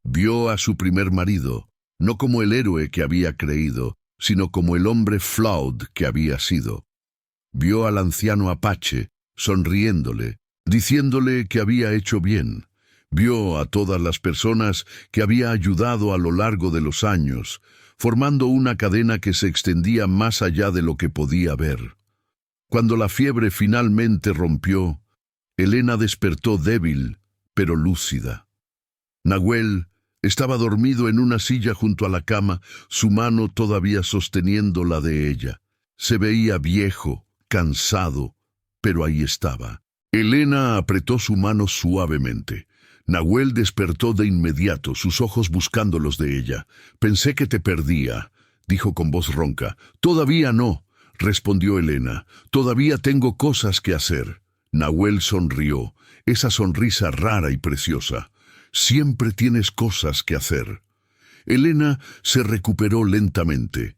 Vio a su primer marido, no como el héroe que había creído, sino como el hombre Flood que había sido. Vio al anciano apache, sonriéndole, diciéndole que había hecho bien. Vio a todas las personas que había ayudado a lo largo de los años, formando una cadena que se extendía más allá de lo que podía ver. Cuando la fiebre finalmente rompió, Elena despertó débil, pero lúcida. Nahuel estaba dormido en una silla junto a la cama, su mano todavía sosteniendo la de ella. Se veía viejo, cansado, pero ahí estaba. Elena apretó su mano suavemente. Nahuel despertó de inmediato, sus ojos buscando los de ella. «Pensé que te perdía», dijo con voz ronca. «Todavía no», respondió Elena. «Todavía tengo cosas que hacer». Nahuel sonrió, esa sonrisa rara y preciosa. «Siempre tienes cosas que hacer». Elena se recuperó lentamente.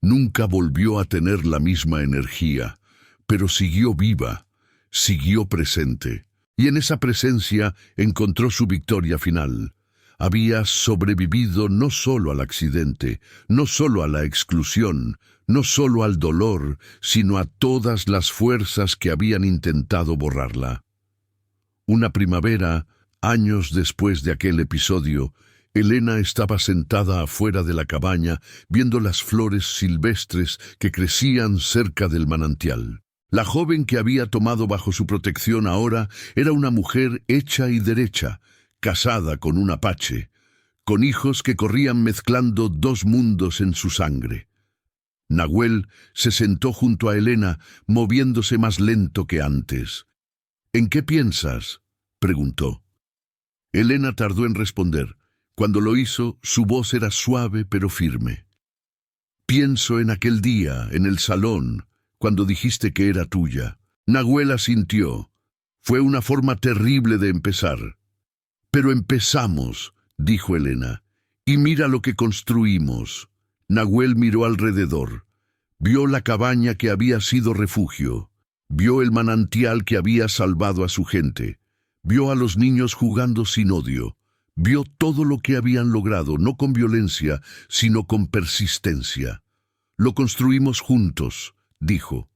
Nunca volvió a tener la misma energía, pero siguió viva, siguió presente. Y en esa presencia encontró su victoria final. Había sobrevivido no solo al accidente, no solo a la exclusión, no solo al dolor, sino a todas las fuerzas que habían intentado borrarla. Una primavera, años después de aquel episodio, Elena estaba sentada afuera de la cabaña viendo las flores silvestres que crecían cerca del manantial. La joven que había tomado bajo su protección ahora era una mujer hecha y derecha, casada con un apache, con hijos que corrían mezclando dos mundos en su sangre. Nahuel se sentó junto a Elena, moviéndose más lento que antes. «¿En qué piensas?», preguntó. Elena tardó en responder. Cuando lo hizo, su voz era suave pero firme. «Pienso en aquel día, en el salón, cuando dijiste que era tuya». Nahuel asintió. «Fue una forma terrible de empezar». «Pero empezamos», dijo Elena, «y mira lo que construimos». Nahuel miró alrededor. Vio la cabaña que había sido refugio. Vio el manantial que había salvado a su gente. Vio a los niños jugando sin odio. Vio todo lo que habían logrado, no con violencia, sino con persistencia. «Lo construimos juntos», dijo.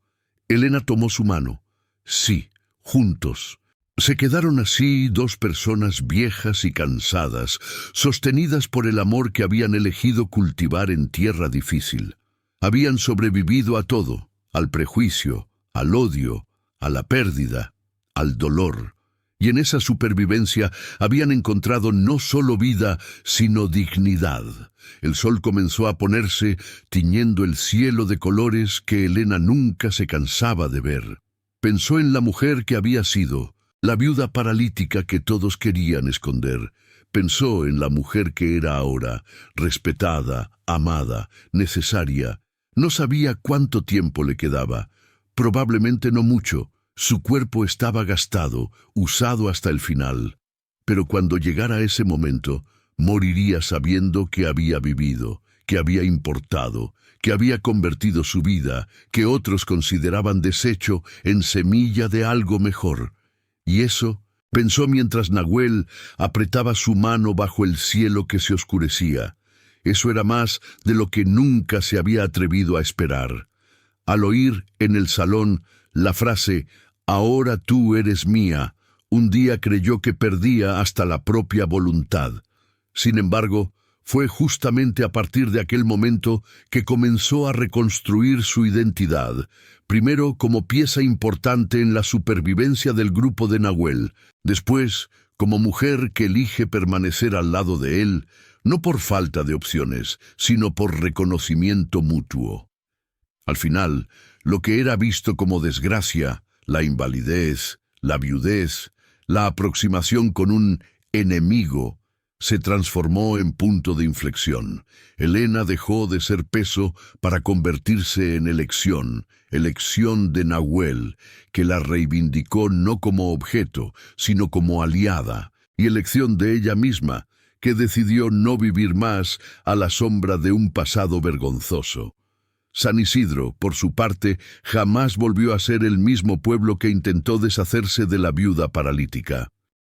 Elena tomó su mano. «Sí, juntos». Se quedaron así dos personas viejas y cansadas, sostenidas por el amor que habían elegido cultivar en tierra difícil. Habían sobrevivido a todo, al prejuicio, al odio, a la pérdida, al dolor. Y en esa supervivencia habían encontrado no solo vida, sino dignidad. El sol comenzó a ponerse, tiñendo el cielo de colores que Elena nunca se cansaba de ver. Pensó en la mujer que había sido, la viuda paralítica que todos querían esconder. Pensó en la mujer que era ahora, respetada, amada, necesaria. No sabía cuánto tiempo le quedaba, probablemente no mucho. Su cuerpo estaba gastado, usado hasta el final. Pero cuando llegara ese momento, moriría sabiendo que había vivido, que había importado, que había convertido su vida, que otros consideraban desecho, en semilla de algo mejor. Y eso, pensó mientras Nahuel apretaba su mano bajo el cielo que se oscurecía. Eso era más de lo que nunca se había atrevido a esperar. Al oír en el salón la frase «Ahora tú eres mía», un día creyó que perdía hasta la propia voluntad. Sin embargo, Fue justamente a partir de aquel momento que comenzó a reconstruir su identidad, primero como pieza importante en la supervivencia del grupo de Nahuel, después como mujer que elige permanecer al lado de él, no por falta de opciones, sino por reconocimiento mutuo. Al final, lo que era visto como desgracia, la invalidez, la viudez, la aproximación con un enemigo, se transformó en punto de inflexión. Helena dejó de ser peso para convertirse en elección de Nahuel, que la reivindicó no como objeto, sino como aliada, y elección de ella misma, que decidió no vivir más a la sombra de un pasado vergonzoso. San Isidro, por su parte, jamás volvió a ser el mismo pueblo que intentó deshacerse de la viuda paralítica.